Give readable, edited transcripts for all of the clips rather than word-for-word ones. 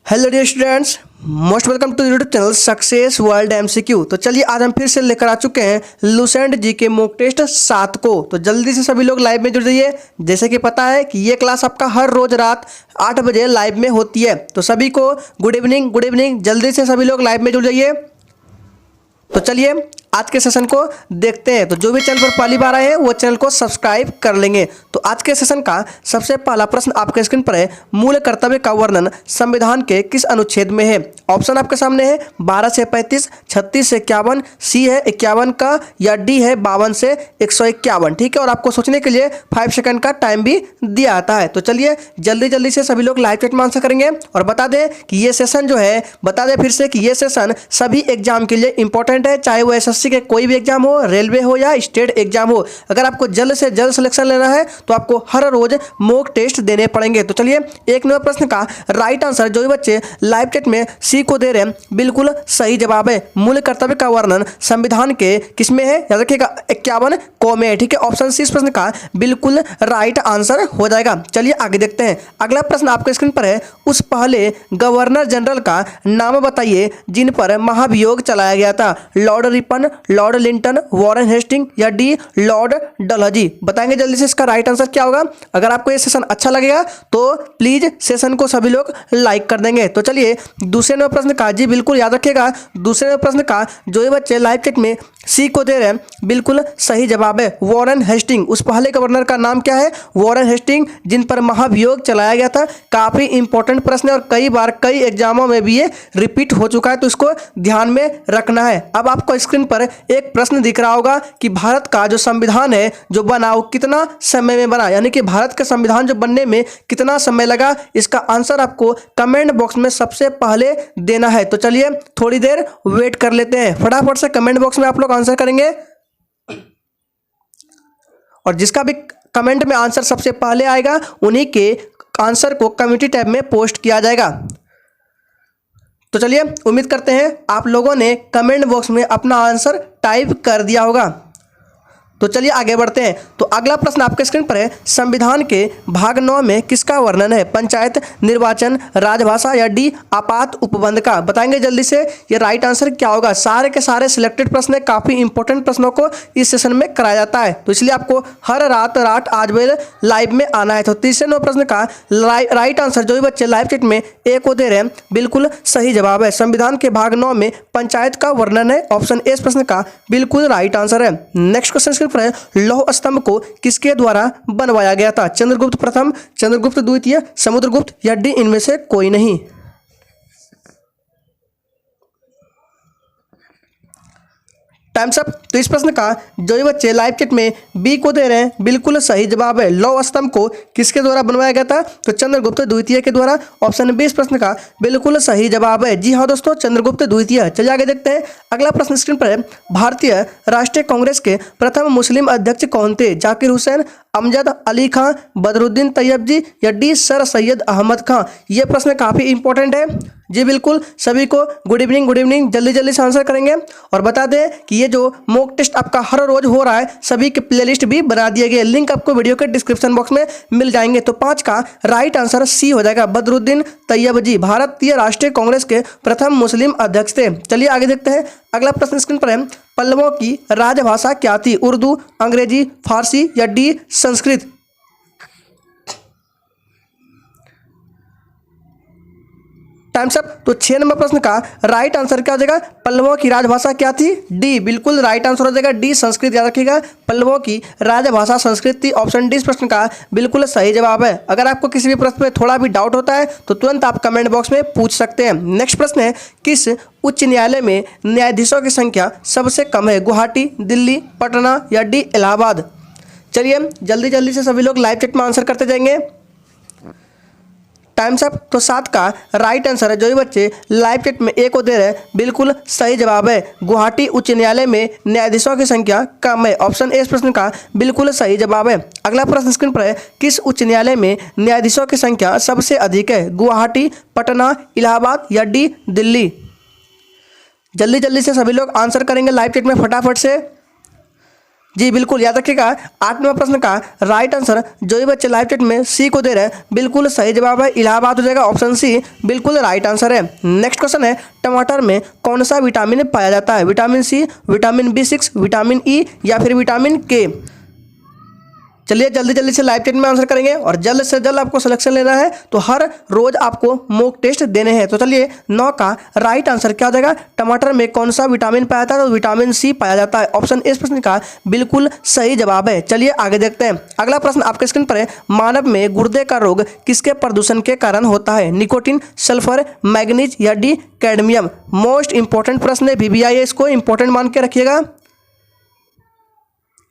Hello dear students, most welcome to YouTube channel success world MCQ. तो चलिए आज हम फिर से लेकर आ चुके हैं लुसेंट जी के मॉक टेस्ट 7 को। तो जल्दी से सभी लोग लाइव में जुड़ जाइए। जैसे कि पता है कि ये क्लास आपका हर रोज रात 8 बजे लाइव में होती है। तो सभी को गुड इवनिंग। जल्दी से सभी लोग लाइव में जुड़ जाइए। तो चलिए आज के सेशन को देखते हैं। तो जो भी चैनल पर पहली बार आए हैं वो चैनल को सब्सक्राइब कर लेंगे। तो आज के सेशन का सबसे पहला प्रश्न आपके स्क्रीन पर है, मूल कर्तव्य का वर्णन संविधान के किस अनुच्छेद में है। ऑप्शन आपके सामने है 12 से 35, 36 से 51, सी है 51 का, या डी है 52 से 151। ठीक है, और आपको सोचने के लिए 5 सेकंड का टाइम भी दिया आता है। तो चलिए जल्दी से सभी लोग लाइव चैट में आंसर करेंगे। और बता दें कि ये सेशन जो है, बता दें फिर से कि ये सेशन सभी एग्जाम के लिए इंपॉर्टेंट है, चाहे वो एसएससी के कोई भी एग्जाम हो, रेलवे हो या स्टेट एग्जाम हो। अगर आपको जल्द से जल्द सिलेक्शन लेना है तो आपको हर रोज मॉक टेस्ट देने पड़ेंगे। तो चलिए एक नंबर प्रश्न का राइट आंसर जो भी बच्चे लाइव चैट में सी को दे रहे हैं, बिल्कुल सही जवाब है। मूल कर्तव्य का वर्णन संविधान के किसमें है, याद रखिएगा 51 को में। ठीक है, ऑप्शन सी इस प्रश्न का बिल्कुल राइट आंसर हो जाएगा। चलिए आगे देखते हैं। अगला प्रश्न आपके स्क्रीन पर है, उस पहले गवर्नर जनरल का नाम बताइए जिन पर महाभियोग चलाया गया था। Lord Ripon, lord Lytton, Warren Hastings, या डी लॉर्ड डलहौजी। बताएंगे जल्दी से इसका राइट आंसर क्या होगा। अगर आपको ये सेशन अच्छा लगेगा तो प्लीज सेशन को सभी लोग लाइक कर देंगे। तो चलिए दूसरे नंबर प्रश्न का, जी बिल्कुल याद रखिएगा, दूसरे नंबर प्रश्न का जो ये बच्चे लाइव चैट में सी को दे रहे हैं, बिल्कुल सही जवाब है वॉरेन हेस्टिंग। उस पहले गवर्नर का नाम क्या है, वॉरेन हेस्टिंग, जिन पर महाभियोग चलाया गया था। काफी इंपॉर्टेंट प्रश्न है और कई बार कई एग्जामों में भी ये रिपीट हो चुका है, तो इसको ध्यान में रखना है। अब आपको स्क्रीन पर एक प्रश्न दिख रहा होगा कि भारत का जो संविधान है जो बना वो कितना समय में बना, यानी कि भारत का संविधान जो बनने में कितना समय लगा। इसका आंसर आपको कमेंट बॉक्स में सबसे पहले देना है। तो चलिए थोड़ी देर वेट कर लेते हैं, फटाफट से कमेंट बॉक्स में आप लोग आंसर करेंगे। और जिसका भी कमेंट में आंसर सबसे पहले आएगा उन्हीं के आंसर को कम्युनिटी टैब में पोस्ट किया जाएगा। तो चलिए उम्मीद करते हैं आप लोगों ने कमेंट बॉक्स में अपना आंसर टाइप कर दिया होगा। तो चलिए आगे बढ़ते हैं। तो अगला प्रश्न आपके स्क्रीन पर है, संविधान के भाग 9 में किसका वर्णन है। पंचायत, निर्वाचन, राजभाषा, या डी आपात उपबंध का। बताएंगे जल्दी से ये राइट आंसर क्या होगा। सारे के सारे सिलेक्टेड प्रश्न है, काफी इंपॉर्टेंट प्रश्नों को इस सेशन में कराया जाता है, तो इसलिए आपको हर रात 8 बजे लाइव में आना है। तो तीसरे नंबर प्रश्न का राइट आंसर जो भी बच्चे लाइव चैट में ए को दे रहे हैं, बिल्कुल सही जवाब है। संविधान के भाग 9 में पंचायत का वर्णन है। ऑप्शन ए इस प्रश्न का बिल्कुल राइट आंसर है। नेक्स्ट क्वेश्चन पर लौह स्तंभ को किसके द्वारा बनवाया गया था। चंद्रगुप्त प्रथम, चंद्रगुप्त द्वितीय, समुद्रगुप्त, या डी इनमें से कोई नहीं। Times up. तो इस प्रश्न का जो भी बच्चे लाइव चैट में बी को दे रहे हैं, बिल्कुल सही जवाब है। लौह स्तंभ को किसके द्वारा बनवाया गया था, तो चंद्रगुप्त द्वितीय के द्वारा। ऑप्शन बी इस प्रश्न का बिल्कुल सही जवाब है। जी हाँ दोस्तों, चंद्रगुप्त द्वितीय। चलिए आगे देखते हैं। अगला प्रश्न स्क्रीन पर है, भारतीय राष्ट्रीय कांग्रेस के प्रथम मुस्लिम अध्यक्ष कौन थे। जाकिर हुसैन, अमजद अली खां, बदरुद्दीन तैयब जी, या डी सर सैयद अहमद खां। ये प्रश्न काफी इंपॉर्टेंट है। जी बिल्कुल, सभी को गुड इवनिंग। जल्दी से आंसर करेंगे। और बता दें कि ये जो मॉक टेस्ट आपका हर रोज हो रहा है, सभी के प्लेलिस्ट भी बना दिए गए, लिंक आपको वीडियो के डिस्क्रिप्शन बॉक्स में मिल जाएंगे। तो 5 का राइट आंसर सी हो जाएगा, बदरुद्दीन तैयब जी भारतीय राष्ट्रीय कांग्रेस के प्रथम मुस्लिम अध्यक्ष थे। चलिए आगे देखते हैं। अगला प्रश्न स्क्रीन पर है, पल्लवों की राजभाषा क्या थी। उर्दू, अंग्रेजी, फारसी, या डी संस्कृत। Times up. तो 6 नंबर प्रश्न का राइट आंसर क्या हो जाएगा, पल्लवों की राजभाषा क्या थी। डी बिल्कुल राइट आंसर हो जाएगा, डी संस्कृत। याद रखिएगा, पल्लवों की राजभाषा संस्कृत थी। ऑप्शन डी इस प्रश्न का बिल्कुल सही जवाब है। अगर आपको किसी भी प्रश्न में थोड़ा भी डाउट होता है तो तुरंत आप कमेंट बॉक्स में पूछ सकते हैं। नेक्स्ट प्रश्न है, किस उच्च न्यायालय में न्यायाधीशों की संख्या सबसे कम है। गुवाहाटी, दिल्ली, पटना, या डी इलाहाबाद। चलिए जल्दी से सभी लोग लाइव चैट में आंसर करते जाएंगे। Times up. तो 7 का राइट आंसर है जो भी बच्चे लाइव चैट में ए को दे रहे हैं, बिल्कुल सही जवाब है। गुवाहाटी उच्च न्यायालय में न्यायाधीशों की संख्या कम है। ऑप्शन ए इस प्रश्न का बिल्कुल सही जवाब है। अगला प्रश्न स्क्रीन पर है, किस उच्च न्यायालय में न्यायाधीशों की संख्या सबसे अधिक है। गुवाहाटी, पटना, इलाहाबाद, या डी दिल्ली। जल्दी से सभी लोग आंसर करेंगे लाइव चैट में फटाफट से। जी बिल्कुल याद रखिएगा। 8 नंबर प्रश्न का राइट आंसर जो भी बच्चे लाइव चैट में सी को दे रहे हैं बिल्कुल सही जवाब है, इलाहाबाद हो जाएगा। ऑप्शन सी बिल्कुल राइट आंसर है। नेक्स्ट क्वेश्चन है टमाटर में कौन सा विटामिन पाया जाता है? Vitamin C, vitamin B6, vitamin E या फिर विटामिन के? चलिए जल्दी जल्दी से लाइव चैट में आंसर करेंगे और जल्द से जल्द आपको सिलेक्शन लेना है, तो हर रोज आपको मॉक टेस्ट देने हैं। तो चलिए 9 का राइट आंसर क्या हो जाएगा? टमाटर में कौन सा विटामिन पाया जाता है? तो विटामिन सी पाया जाता है। ऑप्शन इस प्रश्न का बिल्कुल सही जवाब है। चलिए आगे देखते हैं। अगला प्रश्न आपके स्क्रीन पर है, मानव में गुर्दे का रोग किसके प्रदूषण के कारण होता है? निकोटीन, सल्फर, मैग्नीज या डी कैडमियम? मोस्ट इंपॉर्टेंट प्रश्न है, VBI है, इसको इंपॉर्टेंट मान के रखिएगा।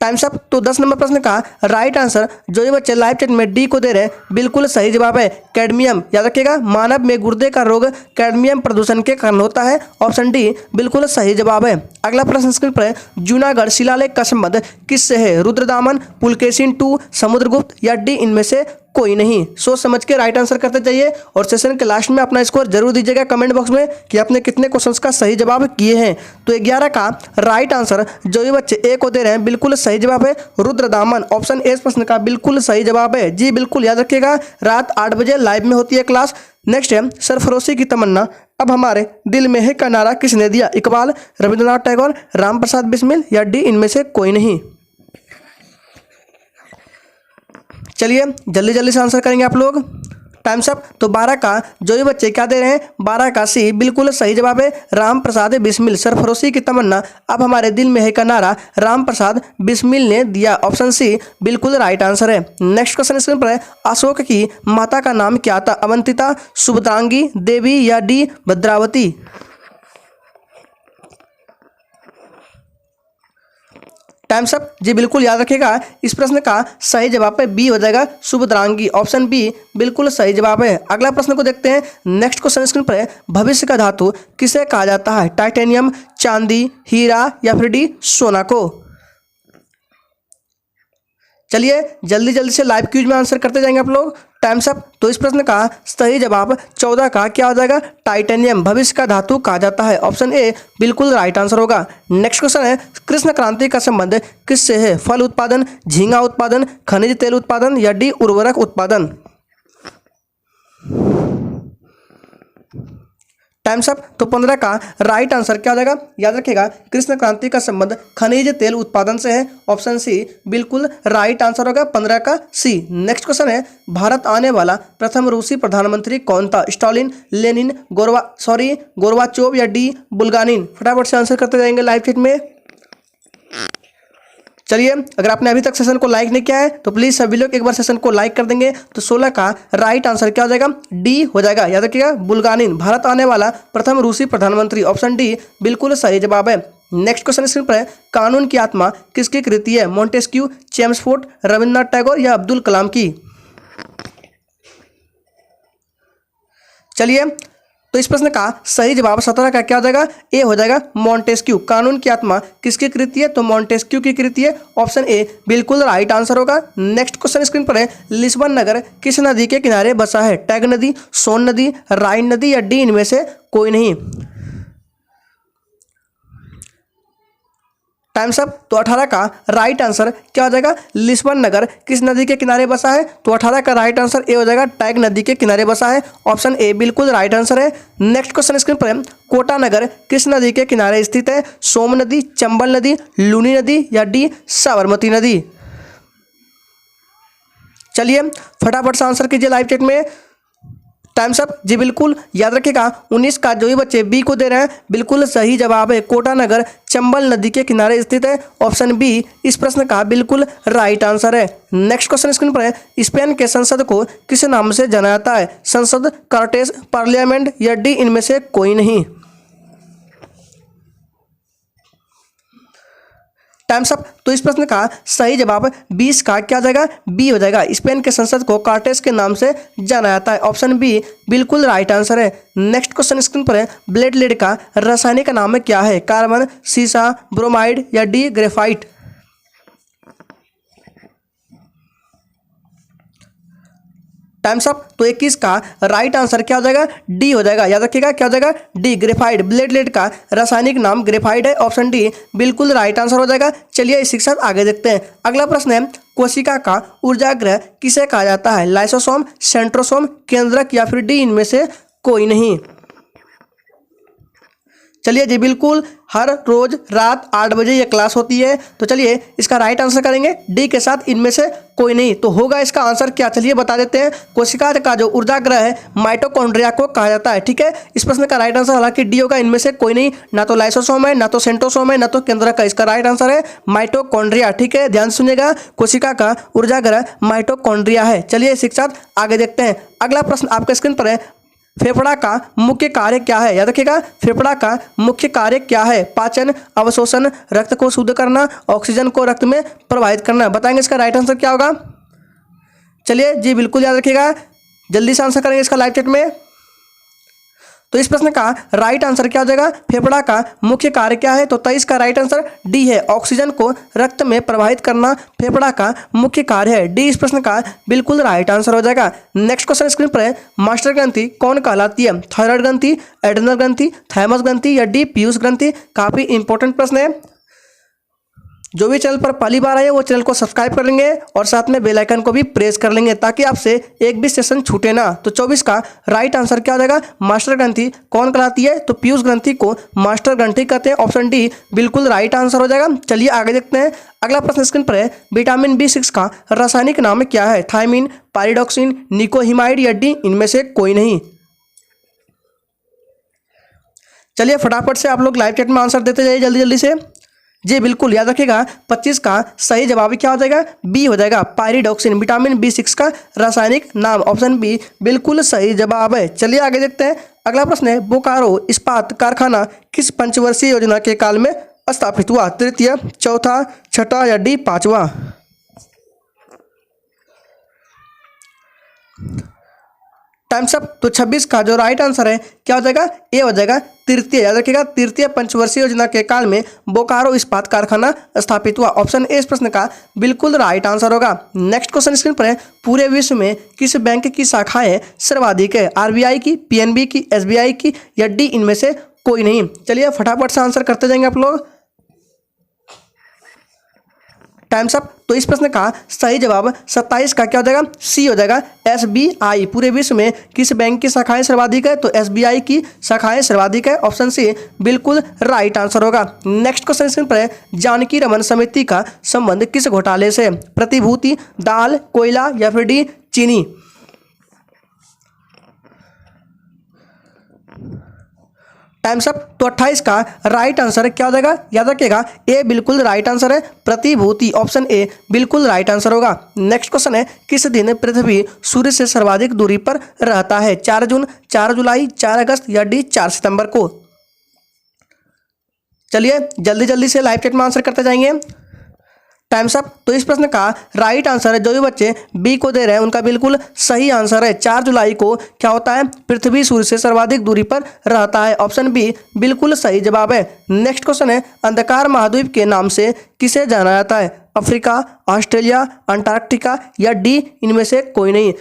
Times up. तो 10 नंबर प्रश्न का राइट आंसर जो ये बच्चे लाइव चैट में डी को दे रहे हैं बिल्कुल सही जवाब है, कैडमियम। याद रखिएगा, मानव में गुर्दे का रोग कैडमियम प्रदूषण के कारण होता है। ऑप्शन डी बिल्कुल सही जवाब है। अगला प्रश्न स्क्रीन पर है, जूनागढ़ शिलालेख का संबंध किससे है? रुद्रदामन, पुलकेशिन II, समुद्रगुप्त या डी इनमें से कोई नहीं? सोच समझ के राइट आंसर करते जाइए और सेशन के लास्ट में अपना स्कोर जरूर दीजिएगा कमेंट बॉक्स में कि आपने कितने क्वेश्चंस का सही जवाब किए हैं। तो 11 का राइट आंसर जो ये बच्चे ए को दे रहे हैं बिल्कुल सही जवाब है, रुद्रदामन। ऑप्शन ए प्रश्न का बिल्कुल सही जवाब है। जी बिल्कुल याद रखिएगा, रात 8 बजे लाइव में होती है क्लास। नेक्स्ट है, सरफरोशी की तमन्ना अब हमारे दिल में है का नारा किसने दिया? इकबाल, रविंद्रनाथ टैगोर, राम प्रसाद बिस्मिल या डी इनमें से कोई नहीं? चलिए जल्दी जल्दी से आंसर करेंगे आप लोग। Times up. तो 12 का जो भी बच्चे क्या दे रहे हैं? 12 का सी बिल्कुल सही जवाब है, राम प्रसाद बिस्मिल। सरफरोशी की तमन्ना अब हमारे दिल में है का नारा राम प्रसाद बिस्मिल ने दिया। ऑप्शन सी बिल्कुल राइट आंसर है। नेक्स्ट क्वेश्चन स्क्रीन पर है, अशोक की माता का नाम क्या था? अवंतिता, सुभद्रांगी, देवी या डी भद्रावती? Time's up. जी बिल्कुल याद रखिएगा, इस प्रश्न का सही जवाब है बी हो जाएगा, शुभद्रांगी। ऑप्शन बी बिल्कुल सही जवाब है। अगला प्रश्न को देखते हैं। नेक्स्ट क्वेश्चन स्क्रीन पर है, भविष्य का धातु किसे कहा जाता है? टाइटेनियम, चांदी, हीरा या फिर डी सोना को? चलिए जल्दी जल्दी से लाइव क्यूज में आंसर करते जाएंगे आप लोग। Times up. तो इस प्रश्न का सही जवाब 14 का क्या हो जाएगा? टाइटेनियम भविष्य का धातु कहा जाता है। ऑप्शन ए बिल्कुल राइट आंसर होगा। नेक्स्ट क्वेश्चन है, कृष्ण क्रांति का संबंध किससे है? फल उत्पादन, झींगा उत्पादन, खनिज तेल उत्पादन या डी उर्वरक उत्पादन? Times up. तो 15 का राइट आंसर क्या हो जाएगा? याद रखिएगा, कृष्ण क्रांति का संबंध खनिज तेल उत्पादन से है। ऑप्शन सी बिल्कुल राइट आंसर होगा, 15 का सी। नेक्स्ट क्वेश्चन है, भारत आने वाला प्रथम रूसी प्रधानमंत्री कौन था? स्टालिन, लेनिन, गोरबाचोव या डी बुल्गानिन? फटाफट से आंसर करते जाएंगे लाइव चैट में। चलिए, अगर आपने अभी तक सेशन को लाइक नहीं किया है तो प्लीज सभी लोग एक बार सेशन को लाइक कर देंगे। तो 16 का राइट आंसर क्या हो जाएगा? डी हो जाएगा। याद रखिएगा, बुल्गानिन भारत आने वाला प्रथम रूसी प्रधानमंत्री। ऑप्शन डी बिल्कुल सही जवाब है। नेक्स्ट क्वेश्चन स्क्रीन पर है, कानून की आत्मा किसकी कृति है? मॉन्टेस्क्यू, चेम्सफोर्ड, रविन्द्रनाथ टैगोर या अब्दुल कलाम की? चलिए, तो इस प्रश्न का सही जवाब 17 का क्या हो जाएगा? ए हो जाएगा, मॉन्टेस्क्यू। कानून की आत्मा किसकी कृति है? तो मॉन्टेस्क्यू की कृति है। ऑप्शन ए बिल्कुल राइट आंसर होगा। नेक्स्ट क्वेश्चन स्क्रीन पर है, लिस्बन नगर किस नदी के किनारे बसा है? टैग नदी, सोन नदी, राइन नदी या डी इनमें से कोई नहीं? Times up. तो 18 का राइट आंसर क्या हो जाएगा? लिस्बन नगर किस नदी के किनारे बसा है? तो 18 का राइट आंसर ए हो जाएगा, टैग नदी के किनारे बसा है। ऑप्शन ए बिल्कुल राइट आंसर है। नेक्स्ट क्वेश्चन स्क्रीन पर है, कोटा नगर किस नदी के किनारे स्थित है? सोम नदी, चंबल नदी, लूनी नदी या डी साबरमती नदी? चलिए फटाफट से आंसर कीजिए लाइव चैट में। Time's up. जी बिल्कुल याद रखिएगा, 19 का जो भी बच्चे बी को दे रहे हैं बिल्कुल सही जवाब है, कोटा नगर चंबल नदी के किनारे स्थित है। ऑप्शन बी इस प्रश्न का बिल्कुल राइट आंसर है। नेक्स्ट क्वेश्चन स्क्रीन पर है, स्पेन के संसद को किस नाम से जाना जाता है? संसद, कार्टेस, पार्लियामेंट या डी इनमें से कोई नहीं? Times up. तो इस प्रश्न का सही जवाब 20 का क्या हो जाएगा? बी हो जाएगा। स्पेन के संसद को कार्टेस के नाम से जाना जाता है। ऑप्शन बी बिल्कुल राइट आंसर है। नेक्स्ट क्वेश्चन स्क्रीन पर है, ब्लेड लेड का रासायनिक नाम क्या है? कार्बन, सीसा, ब्रोमाइड या डी ग्रेफाइट? Times up. तो 21 का राइट आंसर क्या हो जाएगा, डी हो जाएगा। याद रखिएगा क्या हो जाएगा, डी। ग्रेफाइट, ब्लेड का रासायनिक नाम ग्रेफाइट है, ऑप्शन डी बिल्कुल राइट आंसर हो जाएगा। चलिए इसी के साथ आगे देखते हैं। अगला प्रश्न है, कोशिका का ऊर्जागृह किसे कहा जाता है, लाइसोसोम, सेंट्रोसोम, केंद्रक या फिर डी इनमें से कोई नहीं। चलिए जी, बिल्कुल हर रोज रात 8 बजे ये क्लास होती है। तो चलिए इसका राइट आंसर करेंगे डी के साथ, इनमें से कोई नहीं। तो होगा इसका आंसर क्या, चलिए बता देते हैं। कोशिका का जो ऊर्जागृह है माइटोकॉन्ड्रिया को कहा जाता है, ठीक है। इस प्रश्न का राइट आंसर हालांकि डी होगा, इनमें से कोई नहीं, ना तो लाइसोसोम है, ना तो सेंट्रोसोम है, ना तो केंद्रक है। इसका राइट आंसर है माइटोकॉन्ड्रिया, ठीक है। ध्यान सुनिएगा, कोशिका का ऊर्जागृह माइटोकॉन्ड्रिया है। चलिए इसी के साथ आगे देखते हैं। अगला प्रश्न आपके स्क्रीन पर है, फेफड़ा का मुख्य कार्य क्या है। याद रखिएगा, फेफड़ा का मुख्य कार्य क्या है, पाचन, अवशोषण, रक्त को शुद्ध करना, ऑक्सीजन को रक्त में प्रवाहित करना। बताएंगे इसका राइट आंसर क्या होगा। चलिए जी, बिल्कुल याद रखिएगा, जल्दी से आंसर करेंगे इसका लाइव चैट में। तो इस प्रश्न का राइट आंसर क्या हो जाएगा, फेफड़ा का मुख्य कार्य क्या है। तो 23 का राइट आंसर डी है, ऑक्सीजन को रक्त में प्रवाहित करना फेफड़ा का मुख्य कार्य है। डी इस प्रश्न का बिल्कुल राइट आंसर हो जाएगा। नेक्स्ट क्वेश्चन स्क्रीन पर है, मास्टर ग्रंथि कौन कहलाती है, थायराइड ग्रंथि, एड्रिनल ग्रंथि, थाइमस ग्रंथि या डी पीयूष ग्रंथि। काफी इंपॉर्टेंट प्रश्न है। जो भी चैनल पर पहली बार आए वो चैनल को सब्सक्राइब कर लेंगे और साथ में बेल आइकन को भी प्रेस कर लेंगे ताकि आपसे एक भी सेशन छूटे ना। तो 24 का राइट आंसर क्या हो जाएगा, मास्टर ग्रंथि कौन कहलाती है। तो पीयूष ग्रंथि को मास्टर ग्रंथि कहते हैं, ऑप्शन डी बिल्कुल राइट आंसर हो जाएगा। चलिए आगे देखते हैं। अगला प्रश्न स्क्रीन पर है, विटामिन B6 का रासायनिक नाम क्या है, थायमिन, पायरिडॉक्सिन, निकोहिमाइड या डी इनमें से कोई नहीं। चलिए फटाफट से आप लोग लाइव चैट में आंसर देते जाइए जल्दी जल्दी से। जी बिल्कुल याद रखिएगा, 25 का सही जवाब क्या हो जाएगा, बी हो जाएगा, पायरिडॉक्सिन। विटामिन B6 का रासायनिक नाम, ऑप्शन बी बिल्कुल सही जवाब है। चलिए आगे देखते हैं। अगला प्रश्न है, बोकारो इस्पात कारखाना किस पंचवर्षीय योजना के काल में स्थापित हुआ, तृतीय, चौथा, छठा या डी पांचवा। Times up. तो 26 का जो राइट आंसर है क्या हो जाएगा, ए हो जाएगा, तृतीय। याद रखिएगा, तृतीय पंचवर्षीय योजना के काल में बोकारो इस्पात कारखाना स्थापित हुआ, ऑप्शन ए इस प्रश्न का बिल्कुल राइट आंसर होगा। नेक्स्ट क्वेश्चन स्क्रीन पर है, पूरे विश्व में किस बैंक की शाखाएं सर्वाधिक है, आरबीआई की, पीएनबी की, एसबीआई की या डी इनमें से कोई नहीं। चलिए फटाफट से आंसर करते जाएंगे आप लोग। Times up. तो इस प्रश्न का सही जवाब 27 का क्या हो जाएगा, सी हो जाएगा, एसबीआई। पूरे विश्व में किस बैंक की शाखाएं सर्वाधिक है, तो एसबीआई की शाखाएं सर्वाधिक है, ऑप्शन सी बिल्कुल राइट आंसर होगा। नेक्स्ट क्वेश्चन स्क्रीन पर है, जानकी रमन समिति का संबंध किस घोटाले से, प्रतिभूति, दाल, कोयला या फिर डी चीनी। Times up. तो 28 का राइट आंसर क्या हो जाएगा, याद रखिएगा, ए बिल्कुल राइट आंसर है, प्रतिभूति, ऑप्शन ए बिल्कुल राइट आंसर होगा। नेक्स्ट क्वेश्चन है, किस दिन पृथ्वी सूर्य से सर्वाधिक दूरी पर रहता है, 4 जून, 4 जुलाई, 4 अगस्त या डी 4 सितंबर को। चलिए जल्दी जल्दी से लाइव चैट में आंसर करते जाएंगे। Times up. तो इस प्रश्न का राइट आंसर है, जो भी बच्चे बी को दे रहे हैं उनका बिल्कुल सही आंसर है, 4 जुलाई को क्या होता है, पृथ्वी सूर्य से सर्वाधिक दूरी पर रहता है, ऑप्शन बी बिल्कुल सही जवाब है। नेक्स्ट क्वेश्चन है, अंधकार महाद्वीप के नाम से किसे जाना जाता है, अफ्रीका, ऑस्ट्रेलिया, अंटार्कटिका या डी इनमें से कोई नहीं।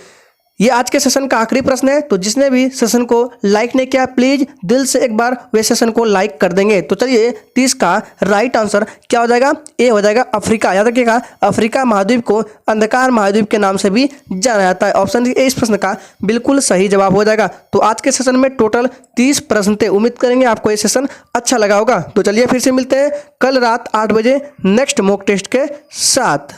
ये आज के सेशन का आखिरी प्रश्न है, तो जिसने भी सेशन को लाइक नहीं किया प्लीज दिल से एक बार वे सेशन को लाइक कर देंगे। तो चलिए 30 का राइट आंसर क्या हो जाएगा, ए हो जाएगा, अफ्रीका। याद रखिएगा, अफ्रीका महाद्वीप को अंधकार महाद्वीप के नाम से भी जाना जाता है, ऑप्शन ए इस प्रश्न का बिल्कुल सही जवाब हो जाएगा। तो आज के सेशन में टोटल 30 प्रश्न थे। उम्मीद करेंगे आपको ये सेशन अच्छा लगा होगा। तो चलिए फिर से मिलते हैं कल रात 8 बजे नेक्स्ट मॉक टेस्ट के साथ।